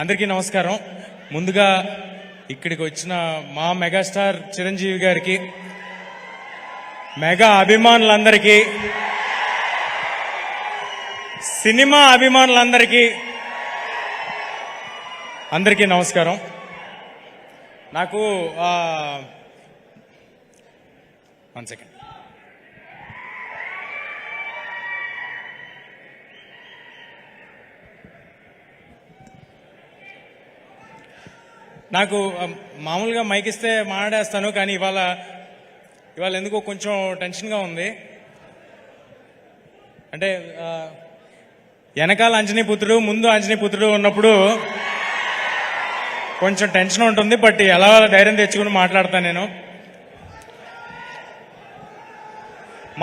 అందరికీ నమస్కారం. ముందుగా ఇక్కడికి వచ్చిన మా మెగాస్టార్ చిరంజీవి గారికి, మెగా అభిమానులందరికీ, సినిమా అభిమానులందరికీ అందరికీ నమస్కారం. నాకు 1 సెకండ్. నాకు మామూలుగా మైక్ ఇస్తే మాట్లాడేస్తాను, కానీ ఇవాళ ఎందుకో కొంచెం టెన్షన్గా ఉంది. అంటే వెనకాల అంజనీపుత్రుడు, ముందు అంజనీపుత్రుడు ఉన్నప్పుడు కొంచెం టెన్షన్ ఉంటుంది. బట్ ఎలా ధైర్యం తెచ్చుకుని మాట్లాడతాను నేను.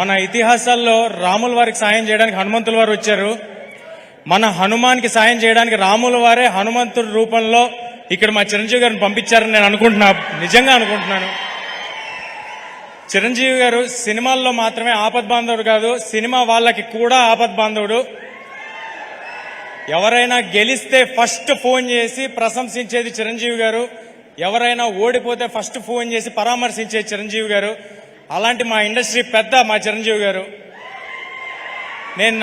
మన ఇతిహాసాల్లో రాముల వారికి సాయం చేయడానికి హనుమంతుల వారు వచ్చారు. మన హనుమాన్కి సాయం చేయడానికి రాముల వారే హనుమంతుడి రూపంలో ఇక్కడ మా చిరంజీవి గారిని పంపించారని నేను నిజంగా అనుకుంటున్నాను. చిరంజీవి గారు సినిమాల్లో మాత్రమే ఆపద్బాంధవుడు కాదు, సినిమా వాళ్ళకి కూడా ఆపద్బాంధవుడు. ఎవరైనా గెలిస్తే ఫస్ట్ ఫోన్ చేసి ప్రశంసించేది చిరంజీవి గారు, ఎవరైనా ఓడిపోతే ఫస్ట్ ఫోన్ చేసి పరామర్శించేది చిరంజీవి గారు. అలాంటి మా ఇండస్ట్రీ పెద్ద మా చిరంజీవి గారు. నేను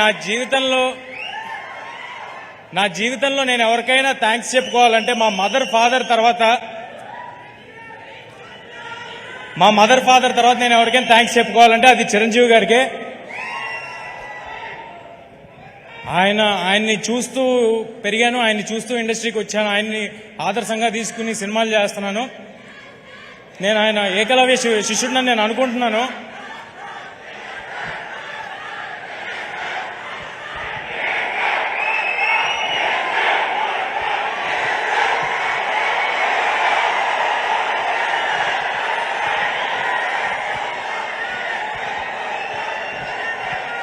నా జీవితంలో నేను ఎవరికైనా థ్యాంక్స్ చెప్పుకోవాలంటే మా మదర్ ఫాదర్ తర్వాత నేను ఎవరికైనా థ్యాంక్స్ చెప్పుకోవాలంటే అది చిరంజీవి గారికే. ఆయన్ని చూస్తూ పెరిగాను, ఆయన్ని చూస్తూ ఇండస్ట్రీకి వచ్చాను, ఆయన్ని ఆదర్శంగా తీసుకుని సినిమాలు చేస్తున్నాను. నేను ఆయన ఏకలవ్య శిష్యుడిని నేను అనుకుంటున్నాను.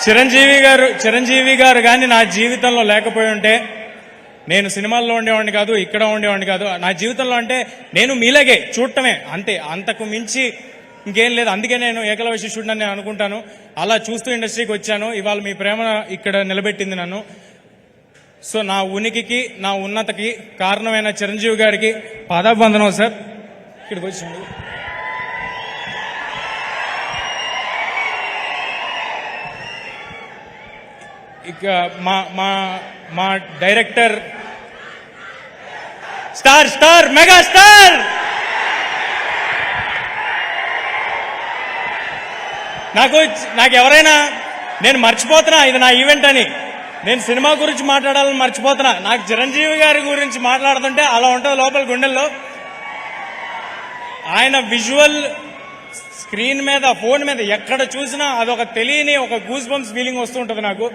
చిరంజీవి గారు కానీ నా జీవితంలో లేకపోయి ఉంటే నేను సినిమాల్లో ఉండేవాడిని కాదు, ఇక్కడ ఉండేవాడిని కాదు. నా జీవితంలో అంటే నేను మీలాగే చూడటమే అంతే, అంతకు మించి ఇంకేం లేదు. అందుకే నేను ఏకలవ్య శిష్యుడిని నేను అనుకుంటాను. అలా చూస్తూ ఇండస్ట్రీకి వచ్చాను. ఇవాళ మీ ప్రేమ ఇక్కడ నిలబెట్టింది నన్ను. సో నా ఉనికికి, నా ఉన్నతకి కారణమైన చిరంజీవి గారికి పాదాభివందనం సార్. ఇక్కడికి వచ్చాను. ఇక మా డైరెక్టర్ స్టార్ మెగాస్టార్ నాకు ఎవరైనా నేను మర్చిపోతున్నా ఇది నా ఈవెంట్ అని, నేను సినిమా గురించి మాట్లాడాలని మర్చిపోతున్నా. నాకు చిరంజీవి గారి గురించి మాట్లాడుతుంటే అలా ఉంటుంది లోపల గుండెల్లో. ఆయన విజువల్ స్క్రీన్ మీద, ఫోన్ మీద ఎక్కడ చూసినా అదొక తెలియని ఒక గూస్ బంప్స్ ఫీలింగ్ వస్తూ ఉంటుంది నాకు.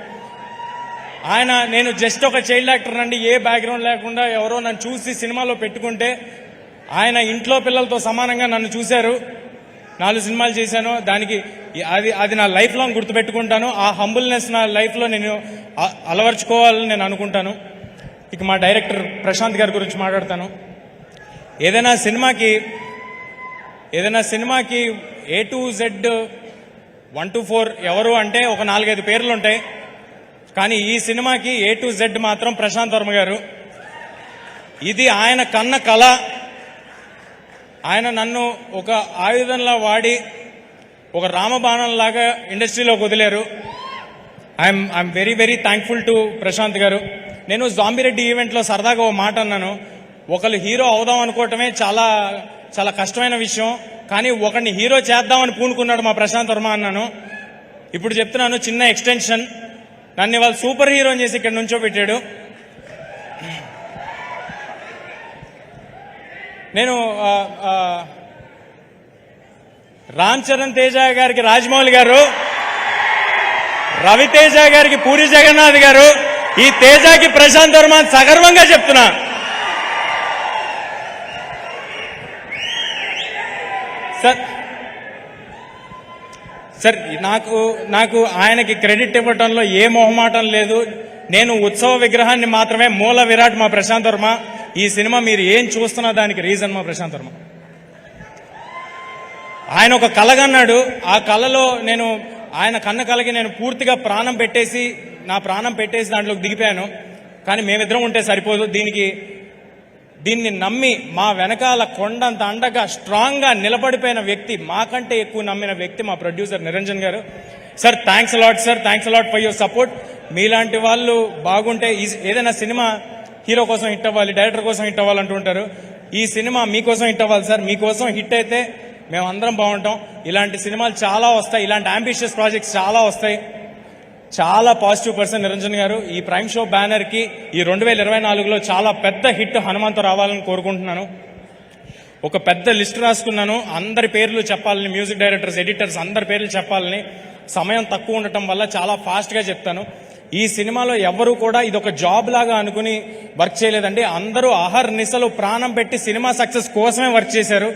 నేను జస్ట్ ఒక చైల్డ్ యాక్టర్ అండి, ఏ బ్యాక్గ్రౌండ్ లేకుండా ఎవరో నన్ను చూసి సినిమాలో పెట్టుకుంటే ఆయన ఇంట్లో పిల్లలతో సమానంగా నన్ను చూశారు. 4 సినిమాలు చేశాను. దానికి అది నా లైఫ్ లాంగ్ గుర్తుపెట్టుకుంటాను. ఆ హంబుల్నెస్ నా లైఫ్లో నేను అలవర్చుకోవాలని నేను అనుకుంటాను. ఇక మా డైరెక్టర్ ప్రశాంత్ గారి గురించి మాట్లాడతాను. ఏదైనా సినిమాకి A to Z 1 to 4 ఎవరు అంటే ఒక 4-5 పేర్లు ఉంటాయి. కానీ ఈ సినిమాకి A to Z మాత్రం ప్రశాంత్ వర్మ గారు. ఇది ఆయన కన్న కళ. ఆయన నన్ను ఒక ఆయుధంలా వాడి ఒక రామబాణంలాగా ఇండస్ట్రీలోకి వదిలేరు. I'm very very thankful to Prashanth garu. నేను జాంబిరెడ్డి ఈవెంట్లో సరదాగా ఓ మాట అన్నాను. ఒకళ్ళు హీరో అవుదాం అనుకోవటమే చాలా చాలా కష్టమైన విషయం, కానీ ఒకరిని హీరో చేద్దామని పూనుకున్నాడు మా ప్రశాంత్ వర్మ అన్నాను. ఇప్పుడు చెప్తున్నాను, చిన్న ఎక్స్టెన్షన్. నన్ను ఇవాళ సూపర్ హీరోని చేసి ఇక్కడ నుంచో పెట్టాడు. నేను రామ్ చరణ్ తేజ గారికి రాజమౌళి గారు, రవితేజ గారికి పూరి జగన్నాథ్ గారు, ఈ తేజకి ప్రశాంత్ వర్మ సగర్వంగా చెప్తున్నా. సార్ నాకు ఆయనకి క్రెడిట్ ఇవ్వటంలో ఏ మొహమాటం లేదు. నేను ఉత్సవ విగ్రహాన్ని మాత్రమే. మూల విరాట్ మా ప్రశాంత్ వర్మ. ఈ సినిమా మీరు ఏం చూస్తున్నా దానికి రీజన్ మా ప్రశాంత్ వర్మ. ఆయన ఒక కలగన్నాడు. ఆ కళలో ఆయన కన్న కళకి నేను పూర్తిగా నా ప్రాణం పెట్టేసి దాంట్లోకి దిగిపోయాను. కానీ మేమిద్దరం ఉంటే సరిపోదు. దీనికి దీన్ని నమ్మి మా వెనకాల కొండంత అండగా స్ట్రాంగ్గా నిలబడిపోయిన వ్యక్తి, మాకంటే ఎక్కువ నమ్మిన వ్యక్తి మా ప్రొడ్యూసర్ నిరంజన్ గారు. Sir thanks a lot sir, thanks a lot for your support. మీలాంటి వాళ్ళు బాగుంటే ఏదైనా సినిమా హీరో కోసం హిట్ అవ్వాలి, డైరెక్టర్ కోసం హిట్ అవ్వాలి అంటుంటారు. ఈ సినిమా మీకోసం హిట్ అవ్వాలి సార్. మీకోసం హిట్ అయితే మేము అందరం బాగుంటాం. ఇలాంటి సినిమాలు చాలా వస్తాయి, ఇలాంటి అంబిషియస్ ప్రాజెక్ట్స్ చాలా వస్తాయి. చాలా పాజిటివ్ పర్సన్ నిరంజన్ గారు. ఈ ప్రైమ్ షో బ్యానర్కి ఈ 2024లో చాలా పెద్ద హిట్ హనుమాన్తో రావాలని కోరుకుంటున్నాను. ఒక పెద్ద లిస్ట్ రాసుకున్నాను, అందరి పేర్లు చెప్పాలని, మ్యూజిక్ డైరెక్టర్స్, ఎడిటర్స్ అందరి పేర్లు చెప్పాలని. సమయం తక్కువ ఉండటం వల్ల చాలా ఫాస్ట్గా చెప్తాను. ఈ సినిమాలో ఎవరు కూడా ఇది ఒక జాబ్ లాగా అనుకుని వర్క్ చేయలేదండి. అందరూ అహర్నిశలు ప్రాణం పెట్టి సినిమా సక్సెస్ కోసమే వర్క్ చేశారు.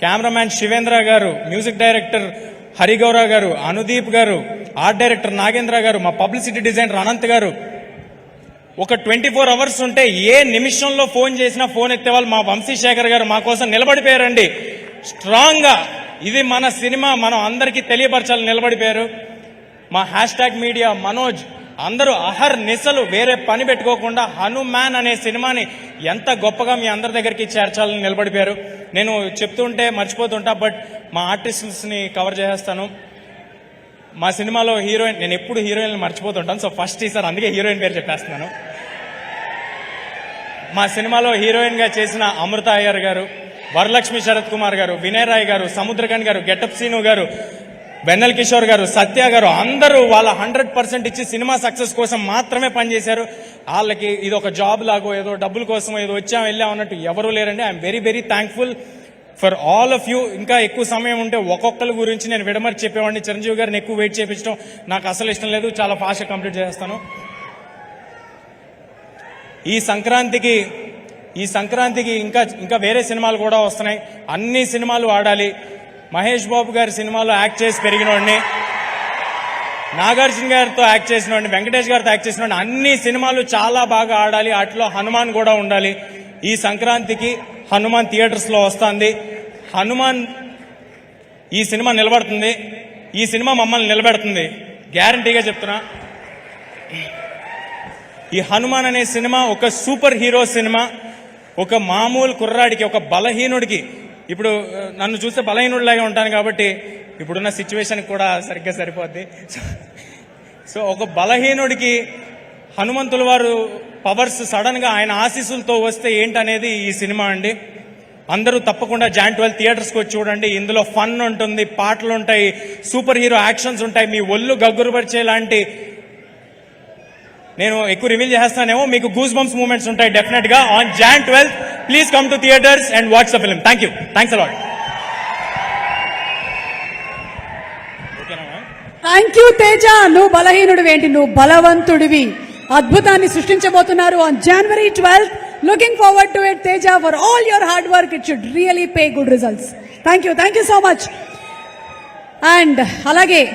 కెమెరామ్యాన్ శివేంద్ర గారు, మ్యూజిక్ డైరెక్టర్ హరిగౌర గారు, అనుదీప్ గారు, ఆర్ట్ డైరెక్టర్ నాగేంద్ర గారు, మా పబ్లిసిటీ డిజైనర్ అనంత్ గారు. ఒక 24 అవర్స్ ఉంటే ఏ నిమిషంలో ఫోన్ చేసినా ఫోన్ ఎత్తేవాళ్ళు మా వంశీశేఖర్ గారు మా కోసం నిలబడిపోయారండి స్ట్రాంగ్గా. ఇది మన సినిమా, మనం అందరికీ తెలియపరచాలని నిలబడిపోయారు. మా హ్యాష్ట్యాగ్ మీడియా మనోజ్ అందరూ అహర్నిశలు వేరే పని పెట్టుకోకుండా హనుమాన్ అనే సినిమాని ఎంత గొప్పగా మీ అందరి దగ్గరికి చేర్చాలని నిలబడిపోయారు. నేను చెప్తుంటే మర్చిపోతుంటా, బట్ మా ఆర్టిస్ట్ని కవర్ చేసేస్తాను. మా సినిమాలో హీరోయిన్, నేను ఎప్పుడు హీరోయిన్ మర్చిపోతుంటాను, సో ఫస్ట్ ఈసారి అందుకే హీరోయిన్ పేరు చెప్పేస్తున్నాను. మా సినిమాలో హీరోయిన్గా చేసిన అమృత అయ్యర్ గారు, వరలక్ష్మి శరత్ కుమార్ గారు, వినయ్ రాయ్ గారు, సముద్రకన్ గారు, గెటప్ సీను గారు, వెన్నెల్ కిషోర్ గారు, సత్య గారు అందరూ వాళ్ళ 100% ఇచ్చి సినిమా సక్సెస్ కోసం మాత్రమే పనిచేశారు. వాళ్ళకి ఇది ఒక జాబ్ లాగో ఏదో డబ్బుల కోసం ఏదో వచ్చాం వెళ్ళాం అన్నట్టు ఎవరూ లేరండి. I'm very very thankful for all of you. ఇంకా ఎక్కువ సమయం ఉంటే ఒక్కొక్కరి గురించి నేను విడమర్చి చెప్పేవాడిని. చిరంజీవి గారిని ఎక్కువ వెయిట్ చేయించడం నాకు అసలు ఇష్టం లేదు, చాలా ఫాస్ట్గా కంప్లీట్ చేస్తాను. ఈ సంక్రాంతికి ఇంకా వేరే సినిమాలు కూడా వస్తున్నాయి. అన్ని సినిమాలు ఆడాలి. మహేష్ బాబు గారి సినిమాలో యాక్ట్ చేసి పెరిగినోడిని, నాగార్జున గారితో యాక్ట్ చేసినోడిని, వెంకటేష్ గారితో యాక్ట్ చేసినోడిని. అన్ని సినిమాలు చాలా బాగా ఆడాలి, వాటిలో హనుమాన్ కూడా ఉండాలి. ఈ సంక్రాంతికి హనుమాన్ థియేటర్స్లో వస్తుంది. హనుమాన్ ఈ సినిమా నిలబడుతుంది, ఈ సినిమా మమ్మల్ని నిలబెడుతుంది, గ్యారంటీగా చెప్తున్నా. ఈ హనుమాన్ అనే సినిమా ఒక సూపర్ హీరో సినిమా. ఒక మామూలు కుర్రాడికి, ఒక బలహీనుడికి, ఇప్పుడు నన్ను చూస్తే బలహీనుడిలాగా ఉంటాను కాబట్టి ఇప్పుడున్న సిచ్యువేషన్ కూడా సరిగ్గా సరిపోద్ది. సో ఒక బలహీనుడికి హనుమంతుల వారు పవర్స్ సడన్గా ఆయన ఆశీస్సులతో వస్తే ఏంటనేది ఈ సినిమా అండి. అందరూ తప్పకుండా Jan 12 థియేటర్స్కి వచ్చి చూడండి. ఇందులో ఫన్ ఉంటుంది, పాటలు ఉంటాయి, సూపర్ హీరో యాక్షన్స్ ఉంటాయి, మీ ఒళ్ళు గగ్గురుపరిచే లాంటి, నేను ఎక్కువ రివీల్ చేస్తానేమో, మీకు గూస్ బంప్స్ మూమెంట్స్ ఉంటాయి డెఫినెట్ గా on Jan 12. Please come to theatres and watch the film. Thank you, thanks a lot. Thank you Teja. నువ్వు బలహీనుడివి ఏంటి, నువ్వు బలవంతుడివి. అద్భుతాన్ని సృష్టించబోతున్నారు on January 12th. Looking forward to it Teja. For all your hard work, it should really pay good results. Thank you so much. And అలాగే